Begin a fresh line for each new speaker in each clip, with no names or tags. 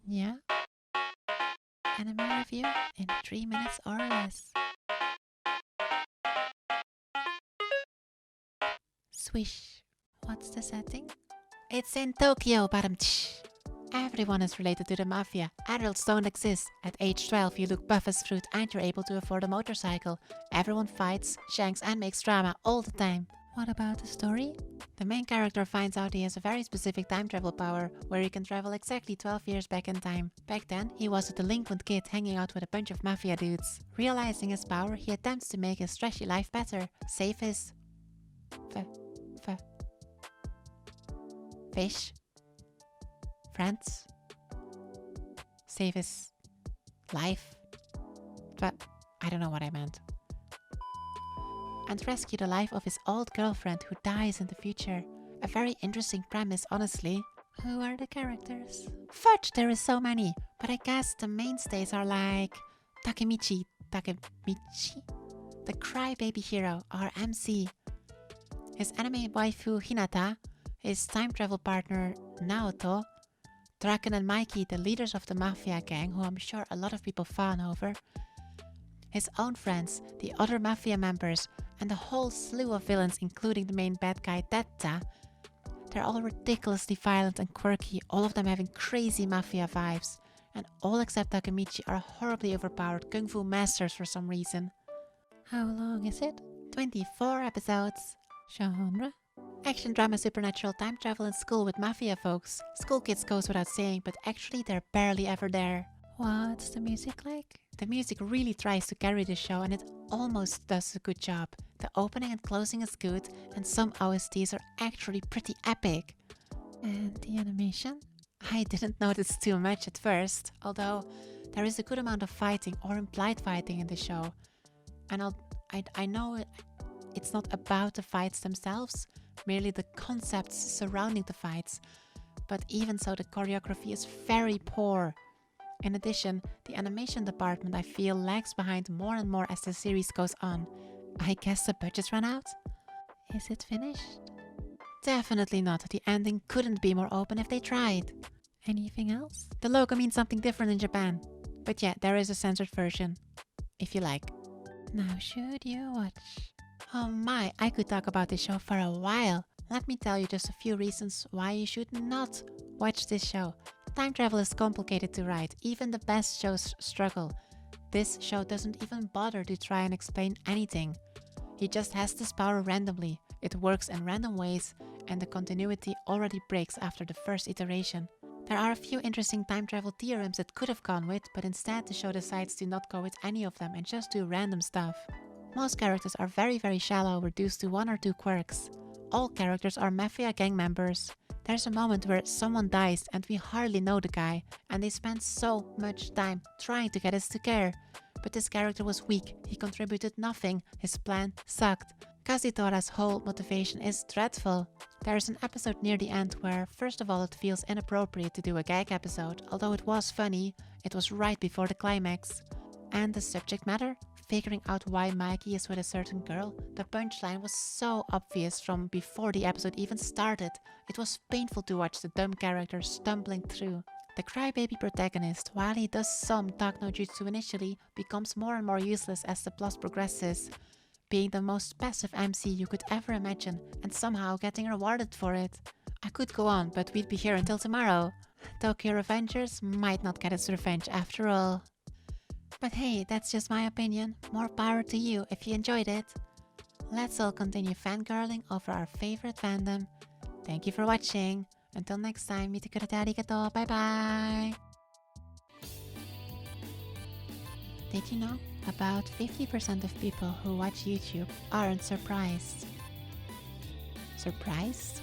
Yeah, anime review in 3 minutes or less. Swish. What's the setting? It's in Tokyo, badam tsh. Everyone is related to the mafia. Adults don't exist. At age 12, you look buff as fruit and you're able to afford a motorcycle. Everyone fights, shanks, and makes drama all the time. What about the story? The main character finds out he has a very specific time travel power, where he can travel exactly 12 years back in time. Back then, he was a delinquent kid hanging out with a bunch of mafia dudes. Realizing his power, he attempts to make his trashy life better, save his... fish... friends... save his... life... but I don't know what I meant. And rescue the life of his old girlfriend who dies in the future. A very interesting premise, honestly. Who are the characters? Fudge, there is so many. But I guess the mainstays are like... Takemichi? The crybaby hero, or MC. His anime waifu Hinata. His time travel partner Naoto. Draken and Mikey, the leaders of the mafia gang, who I'm sure a lot of people fawn over. His own friends, the other mafia members, and a whole slew of villains including the main bad guy Detta. They're all ridiculously violent and quirky, all of them having crazy mafia vibes. And all except Takemichi are horribly overpowered kung fu masters for some reason. How long is it? 24 episodes. Genre? Action drama supernatural time travel in school with mafia folks. School kids goes without saying, but actually they're barely ever there. What's the music like? The music really tries to carry the show and it almost does a good job. The opening and closing is good and some OSTs are actually pretty epic. And the animation? I didn't notice too much at first, although there is a good amount of fighting or implied fighting in the show. And I know it's not about the fights themselves, merely the concepts surrounding the fights. But even so, the choreography is very poor. In addition, the animation department I feel lags behind more and more as the series goes on. I guess the budget ran out? Is it finished? Definitely not. The ending couldn't be more open if they tried. Anything else? The logo means something different in Japan. But yeah, there is a censored version. If you like. Now should you watch? Oh my, I could talk about this show for a while. Let me tell you just a few reasons why you should not watch this show. Time travel is complicated to write, even the best shows struggle. This show doesn't even bother to try and explain anything. He just has this power randomly, it works in random ways, and the continuity already breaks after the first iteration. There are a few interesting time travel theorems it could have gone with, but instead the show decides to not go with any of them and just do random stuff. Most characters are very shallow, reduced to 1 or 2 quirks. All characters are mafia gang members. There's a moment where someone dies and we hardly know the guy, and they spend so much time trying to get us to care. But this character was weak, he contributed nothing, his plan sucked. Kazutora's whole motivation is dreadful. There's an episode near the end where, first of all, it feels inappropriate to do a gag episode, although it was funny, it was right before the climax. And the subject matter? Figuring out why Mikey is with a certain girl, the punchline was so obvious from before the episode even started. It was painful to watch the dumb character stumbling through. The crybaby protagonist, while he does some talk no jutsu initially, becomes more and more useless as the plot progresses. Being the most passive MC you could ever imagine and somehow getting rewarded for it. I could go on, but we'd be here until tomorrow. Tokyo Revengers might not get its revenge after all. But hey, that's just my opinion. More power to you if you enjoyed it. Let's all continue fangirling over our favorite fandom. Thank you for watching. Until next time, mite kurete arigato. Bye bye. Did you know? About 50% of people who watch YouTube aren't surprised. Surprised?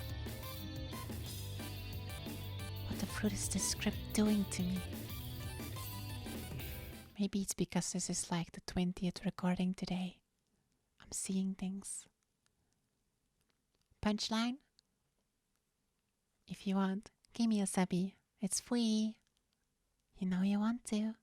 What the fruit is this script doing to me? Maybe it's because this is like the 20th recording today. I'm seeing things. Punchline? If you want, give me a subby. It's free. You know you want to.